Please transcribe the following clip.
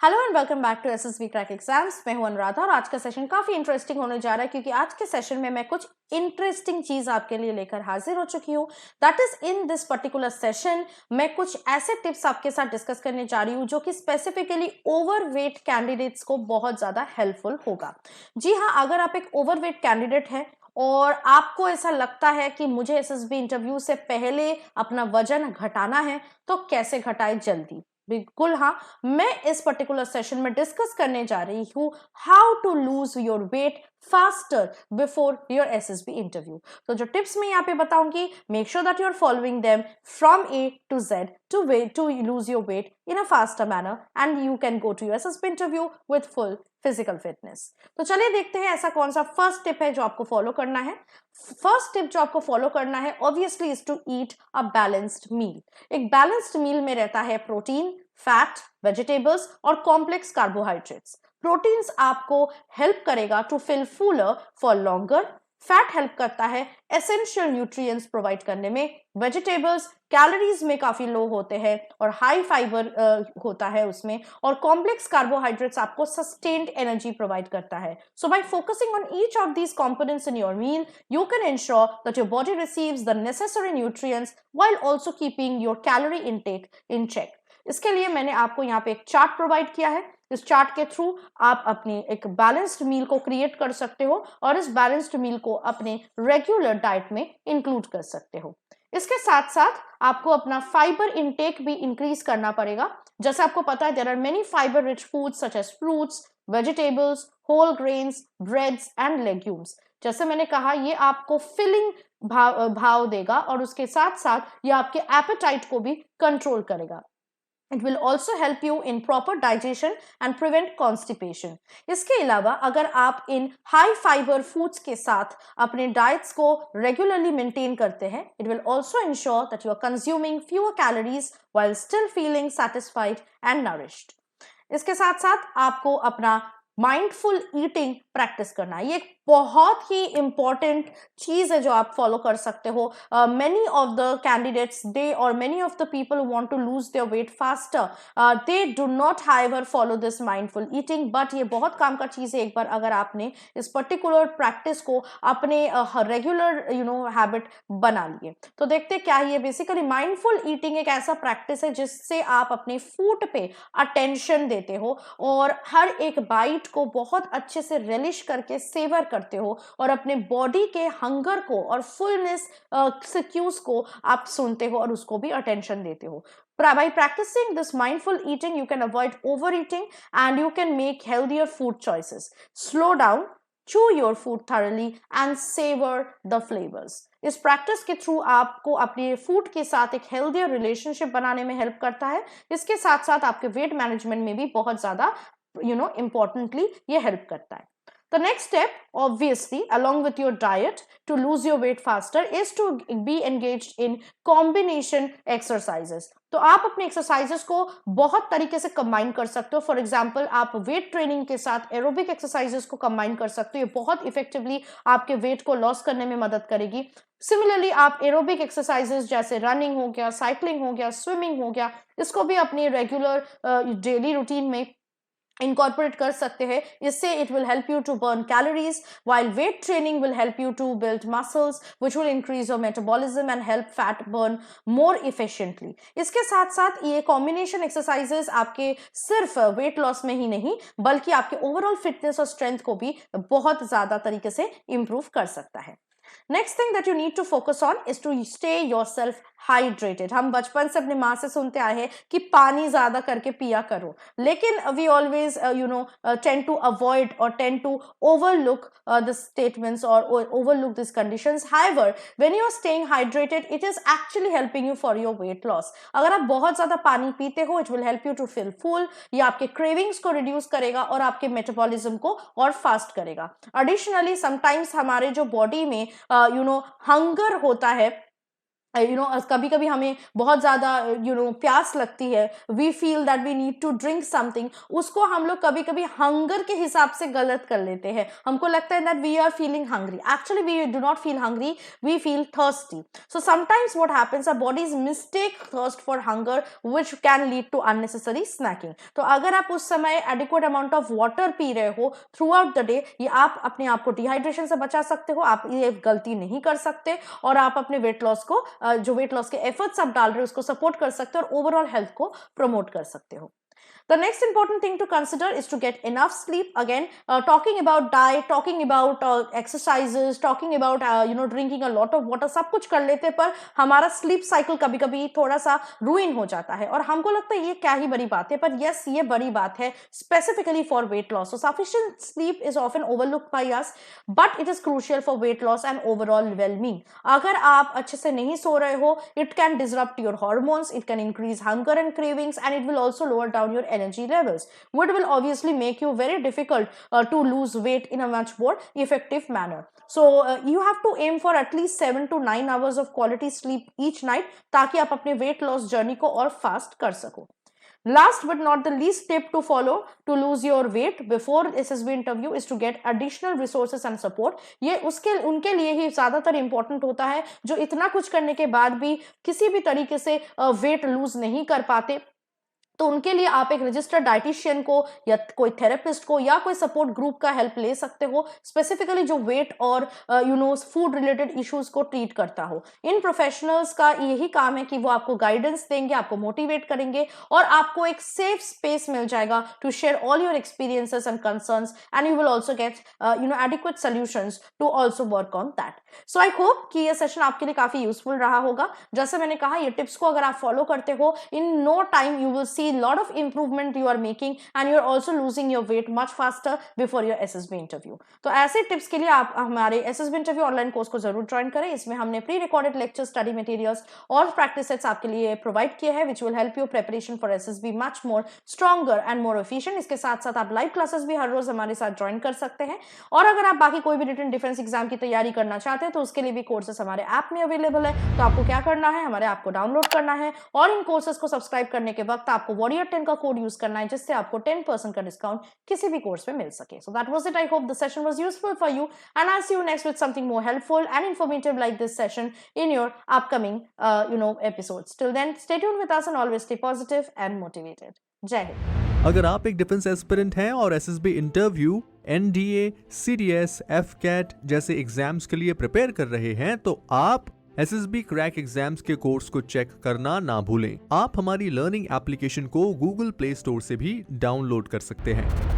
Hello and welcome back to SSB crack exams. मैं हूं अनुराधा और आज का सेशन काफी इंटरेस्टिंग होने जा रहा है क्योंकि आज के सेशन में मैं कुछ इंटरेस्टिंग चीज आपके लिए लेकर हाजिर हो चुकी हूं। That is in this particular session मैं कुछ ऐसे टिप्स आपके साथ डिस्कस करने जा रही हूं जो कि स्पेसिफिकली ओवरवेट कैंडिडेट्स को बहुत ज्यादा हेल्पफुल होगा। जी हाँ, अगर आप एक ओवरवेट कैंडिडेट हैं और आपको ऐसा लगता है कि मुझे एसएसबी इंटरव्यू से पहले अपना वजन घटाना है तो कैसे घटाए जल्दी, बिल्कुल हाँ, मैं इस पर्टिकुलर सेशन में डिस्कस करने जा रही हूँ how to lose your weight faster before your SSB interview. तो जो टिप्स मैं यहाँ पे बताऊंगी, make sure that you are following them from A to Z to lose your weight in a faster manner and you can go to your SSB interview with full physical fitness. तो चलिए देखते हैं ऐसा कौन सा first tip है जो आपको फॉलो करना है। फर्स्ट टिप जो आपको फॉलो करना है obviously is to eat a balanced meal. एक बैलेंस्ड मील में रहता है प्रोटीन, फैट, वेजिटेबल्स और कॉम्प्लेक्स कार्बोहाइड्रेट्स। प्रोटीन्स आपको हेल्प करेगा to feel fuller for longer. Fat help करता है एसेंशियल न्यूट्रिएंट्स प्रोवाइड करने में। वेजिटेबल्स कैलोरीज में काफी लो होते हैं और हाई फाइबर होता है उसमें। और कॉम्प्लेक्स कार्बोहाइड्रेट्स आपको सस्टेन्ड एनर्जी प्रोवाइड करता है। So by focusing on each of these components in your meal you can ensure that your body receives the necessary nutrients while also keeping your calorie intake in check. इसके लिए मैंने आपको यहाँ पे एक chart provide किया है। इस चार्ट के थ्रू आप अपनी एक बैलेंस्ड मील को क्रिएट कर सकते हो और इस बैलेंस्ड मील को अपने रेगुलर डाइट में इंक्लूड कर सकते हो। इसके साथ साथ आपको अपना फाइबर इनटेक भी इंक्रीज करना पड़ेगा। जैसे आपको पता है there are many fibre rich foods such as fruits, vegetables, whole grains, breads and legumes. जैसे मैंने कहा, ये आपको फिलिंग भाव देगा और उसके साथ साथ ये आपके एपेटाइट को भी कंट्रोल करेगा। It will also help you in proper digestion and prevent constipation. इसके अलावा अगर आप इन हाई फाइबर फूड्स के साथ अपने डाइट्स को रेगुलरली मेंटेन करते हैं, it will also ensure that you are consuming fewer calories while still feeling satisfied and nourished. इसके साथ साथ आपको अपना माइंडफुल ईटिंग प्रैक्टिस करना है। ये एक बहुत ही इंपॉर्टेंट चीज है जो आप फॉलो कर सकते हो। Many of the candidates they और many of the people want to lose their weight faster, they do not however follow this mindful eating, but ये बहुत काम का चीज है एक बार अगर आपने इस पर्टिकुलर प्रैक्टिस को अपने रेगुलर हैबिट बना लिए। तो देखते क्या है, ये बेसिकली माइंडफुल ईटिंग एक ऐसा प्रैक्टिस है जिससे आप अपने फूड पे अटेंशन देते हो और हर एक बाइट को बहुत अच्छे से रिलिश करके सेवर करते हो और अपने बॉडी के हंगर को और फुलनेस क्यूज को आप सुनते हो और उसको भी अटेंशन देते हो। By practicing this mindful eating, you can avoid overeating and you can make healthier food choices. Slow down, chew your food thoroughly and savor the flavors. इस प्रैक्टिस के थ्रू आपको अपने फूड के साथ एक हेल्दियर रिलेशनशिप बनाने में help करता है। इसके साथ साथ आपके वेट मैनेजमेंट में भी बहुत ज्यादा importantly ये हेल्प करता है। The next step, obviously, along with your diet to lose your weight faster is to be engaged in combination exercises. तो आप अपने एक्सरसाइजेस को बहुत तरीके से कंबाइन कर सकते हो। फॉर एग्जाम्पल, आप वेट ट्रेनिंग के साथ एरोबिक एक्सरसाइजेस को कंबाइन कर सकते हो। ये बहुत इफेक्टिवली आपके वेट को लॉस करने में मदद करेगी। सिमिलरली आप एरोबिक एक्सरसाइजेस जैसे रनिंग हो गया, साइकिलिंग हो गया, स्विमिंग हो गया, इसको भी अपनी रेगुलर डेली रूटीन में incorporate कर सकते हैं। इससे it will help you to burn calories, while weight training will help you to build muscles which will increase your metabolism and help fat burn more efficiently. इसके साथ साथ ये combination exercises आपके सिर्फ weight loss में ही नहीं बल्कि आपके overall fitness और strength को भी बहुत ज्यादा तरीके से improve कर सकता है। Next thing that you need to focus on is to stay yourself hydrated. हम बचपन से अपनी माँ से सुनते आए हैं कि पानी ज्यादा करके पिया करो, लेकिन we always tend to avoid or tend to overlook the statements or overlook these conditions. However, when you are staying hydrated, it is actually helping you for your weight loss. अगर आप बहुत ज्यादा पानी पीते हो, it will help you to feel full. ये आपके cravings को reduce करेगा और आपके metabolism को और fast करेगा। Additionally, sometimes हमारे जो body में हंगर होता है कभी कभी हमें बहुत ज़्यादा प्यास लगती है, we feel that we need to drink something, उसको हम लोग कभी कभी हंगर के हिसाब से गलत कर लेते हैं। हमको लगता है that we are feeling hungry, actually we do not feel hungry, we feel thirsty. So sometimes what happens, our bodies mistake thirst for hunger which can lead to unnecessary snacking. तो अगर आप उस समय एडिक्वेट अमाउंट ऑफ वाटर पी रहे हो through out the day, ये आप अपने आप को डिहाइड्रेशन से बचा सकते हो, आप ये गलती नहीं कर सकते, और आप अपने वेट लॉस को जो वेट लॉस के एफर्ट्स आप डाल रहे हो उसको सपोर्ट कर सकते हो और ओवरऑल हेल्थ को प्रमोट कर सकते हो। The next important thing to consider is to get enough sleep. Again, talking about diet, talking about exercises, talking about drinking a lot of water, सब कुछ कर लेते पर हमारा sleep cycle कभी कभी थोड़ा सा ruin हो जाता है, और हमको लगता है ये क्या ही बड़ी बात है, पर yes ये बड़ी बात है specifically for weight loss. So sufficient sleep is often overlooked by us, but it is crucial for weight loss and overall well-being. अगर आप अच्छे से नहीं सो रहे हो, it can disrupt your hormones, it can increase hunger and cravings, and it will also lower down your energy levels, which will obviously make you very difficult to lose weight in a much more effective manner. So you have to aim for at least 7 to 9 hours of quality sleep each night, ताकि आप अपने weight loss journey को और fast कर सको. Last but not the least tip to follow to lose your weight before SSB interview is to get additional resources and support. ये उनके लिए ही ज़्यादातर important होता है जो इतना कुछ करने के बाद भी किसी भी तरीके से weight lose नहीं कर पाते। तो उनके लिए आप एक रजिस्टर्ड डाइटिशियन को या कोई थेरेपिस्ट को या कोई सपोर्ट ग्रुप का हेल्प ले सकते हो, स्पेसिफिकली जो वेट और फूड रिलेटेड इश्यूज को ट्रीट करता हो। इन प्रोफेशनल्स का यही काम है कि वो आपको गाइडेंस देंगे, आपको मोटिवेट करेंगे, और आपको एक सेफ स्पेस मिल जाएगा to share all your experiences and concerns, and you will also get adequate solutions to also work on that. So I hope कि ये सेशन आपके लिए काफी यूजफुल रहा होगा। जैसे मैंने कहा, ये टिप्स को अगर आप फॉलो करते हो, in no time you will see lot of improvement you are making, and you are also losing your weight much faster before your SSB interview. तो ऐसे टिप्स के लिए आप हमारे SSB interview ऑनलाइन कोर्स को जरूर ज्वाइन करें। इसमें हमने pre recorded lecture, study materials और प्रैक्टिस सेट्स आपके लिए प्रोवाइड किए हैं, which will help you preparation for SSB much more stronger and more efficient. इसके साथ साथ आप लाइव क्लासेस भी हर रोज हमारे साथ ज्वाइन कर सकते हैं, और अगर आप बाकी कोई भी रिटन डिफेंस एग्जाम की तैयारी करना चाहते हैं तो उसके लिए भी कोर्सेस हमारे ऐप में अवेलेबल है। तो आपको क्या करना है, हमारे ऐप को डाउनलोड करना है, और इन कोर्सेस को सब्सक्राइब करने के वक्त आपको वॉरियर 10 का कोड यूज करना है, जिससे आपको 10% का डिस्काउंट किसी भी कोर्स में मिल सके। So that was it. I hope the session was useful for you, and I see you next with something more helpful and informative like this session in your upcoming episodes. Till then stay tuned with us and always stay positive and motivated. जय हिंद। अगर आप एक defence aspirant हैं और SSB interview, NDA, CDS, FCAT जैसे exams के लिए प्रिपेयर कर रहे हैं, तो आप SSB क्रैक एग्जाम्स के कोर्स को चेक करना ना भूलें। आप हमारी लर्निंग एप्लीकेशन को Google प्ले स्टोर से भी डाउनलोड कर सकते हैं।